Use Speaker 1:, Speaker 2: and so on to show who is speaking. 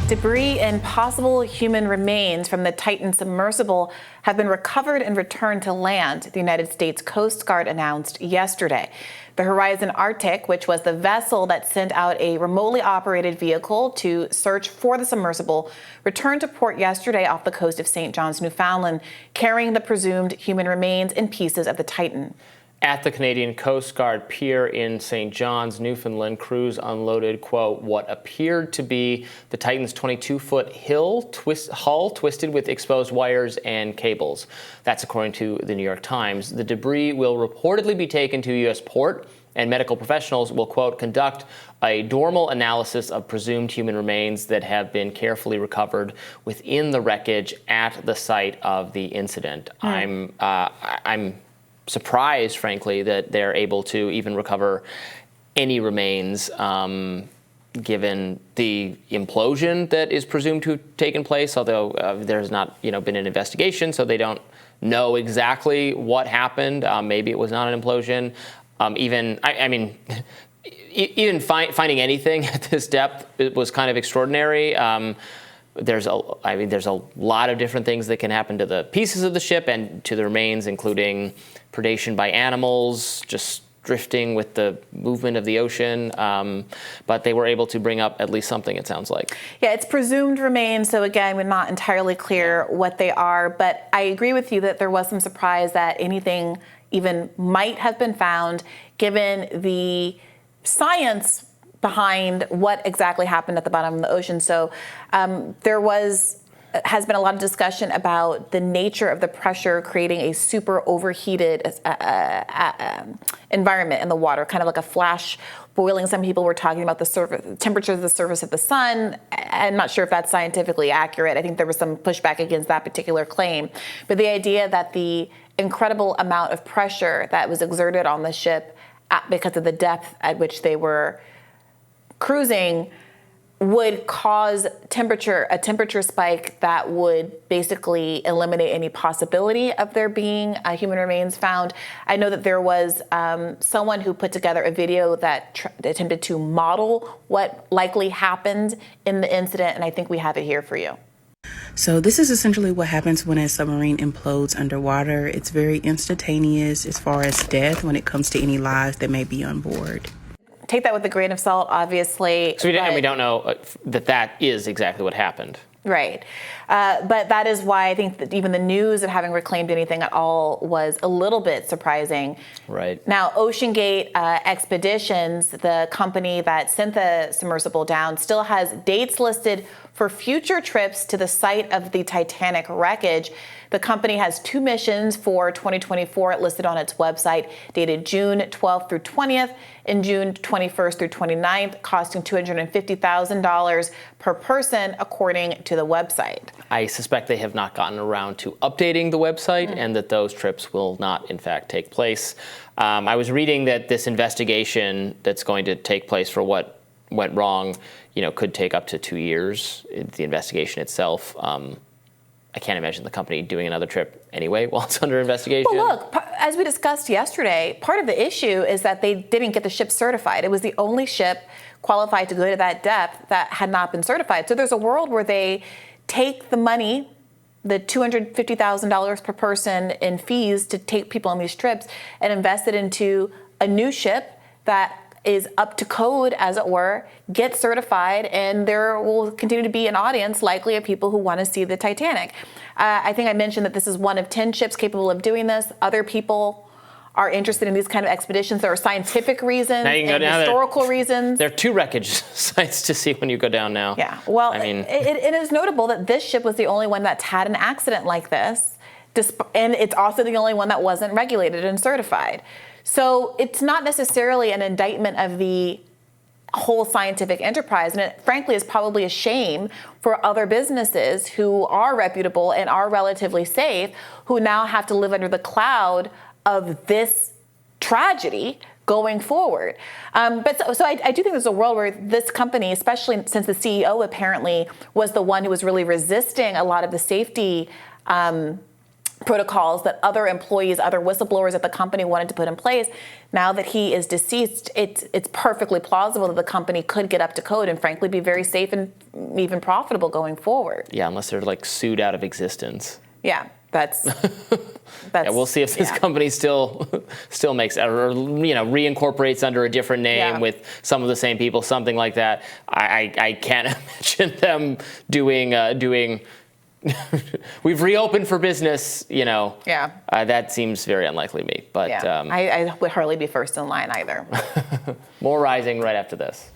Speaker 1: Debris and possible human remains from the Titan submersible have been recovered and returned to land, the United States Coast Guard announced yesterday. The Horizon Arctic, which was the vessel that sent out a remotely operated vehicle to search for the submersible, returned to port yesterday off the coast of St. John's, Newfoundland, carrying the presumed human remains and pieces of the Titan.
Speaker 2: At the Canadian Coast Guard pier in St. John's, Newfoundland, crews unloaded, quote, what appeared to be the Titan's 22-foot hull twisted with exposed wires and cables. That's according to the New York Times. The debris will reportedly be taken to a U.S. port, and medical professionals will, quote, conduct a dermal analysis of presumed human remains that have been carefully recovered within the wreckage at the site of the incident. I'm surprised, frankly, that they're able to even recover any remains, given the implosion that is presumed to have taken place, although there's not been an investigation, so they don't know exactly what happened. Maybe it was not an implosion. Even finding anything at this depth, it was kind of extraordinary. There's a lot of different things that can happen to the pieces of the ship and to the remains, including predation by animals, just drifting with the movement of the ocean. But they were able to bring up at least something, it sounds like.
Speaker 1: Yeah, it's presumed remains, so again, we're not entirely clear what they are. But I agree with you that there was some surprise that anything even might have been found, given the science behind what exactly happened at the bottom of the ocean. So there has been a lot of discussion about the nature of the pressure creating a super overheated environment in the water, kind of like a flash boiling. Some people were talking about the temperature of the surface of the sun. I'm not sure if that's scientifically accurate. I think there was some pushback against that particular claim. But the idea that the incredible amount of pressure that was exerted on the ship because of the depth at which they were cruising would cause a temperature spike that would basically eliminate any possibility of there being human remains found. I know that there was someone who put together a video that attempted to model what likely happened in the incident, and I think we have it here for you.
Speaker 3: So this is essentially what happens when a submarine implodes underwater. It's very instantaneous as far as death when it comes to any lives that may be on board.
Speaker 1: Take that with a grain of salt, obviously.
Speaker 2: So we don't know that is exactly what happened.
Speaker 1: Right. But that is why I think that even the news of having reclaimed anything at all was a little bit surprising.
Speaker 2: Right.
Speaker 1: Now, OceanGate Expeditions, the company that sent the submersible down, still has dates listed for future trips to the site of the Titanic wreckage. The company has 2 missions for 2024 listed on its website, dated June 12th through 20th and June 21st through 29th, costing $250,000 per person, according to the website.
Speaker 2: I suspect they have not gotten around to updating the website and that those trips will not, in fact, take place. I was reading that this investigation that's going to take place for what went wrong, could take up to 2 years, the investigation itself. I can't imagine the company doing another trip anyway while it's under investigation.
Speaker 1: Well, look, as we discussed yesterday, part of the issue is that they didn't get the ship certified. It was the only ship qualified to go to that depth that had not been certified. So there's a world where they take the money, the $250,000 per person in fees to take people on these trips, and invest it into a new ship that is up to code, as it were, get certified, and there will continue to be an audience likely of people who want to see the Titanic. I think I mentioned that this is one of 10 ships capable of doing this. Other people are interested in these kind of expeditions. There are scientific reasons and historical reasons.
Speaker 2: There are 2 wreckage sites to see when you go down now.
Speaker 1: Yeah, well, it is notable that this ship was the only one that's had an accident like this, and it's also the only one that wasn't regulated and certified. So it's not necessarily an indictment of the whole scientific enterprise, and it frankly is probably a shame for other businesses who are reputable and are relatively safe, who now have to live under the cloud of this tragedy going forward. But I do think there's a world where this company, especially since the CEO apparently was the one who was really resisting a lot of the safety protocols that other employees, other whistleblowers at the company wanted to put in place. Now that he is deceased, it's perfectly plausible that the company could get up to code and frankly be very safe and even profitable going forward.
Speaker 2: Yeah, unless they're like sued out of existence.
Speaker 1: Yeah, that's
Speaker 2: yeah, we'll see if this company still makes or reincorporates under a different name with some of the same people, something like that. I can't imagine them doing. We've reopened for business, that seems very unlikely to me. But
Speaker 1: I would hardly be first in line either.
Speaker 2: More rising right after this.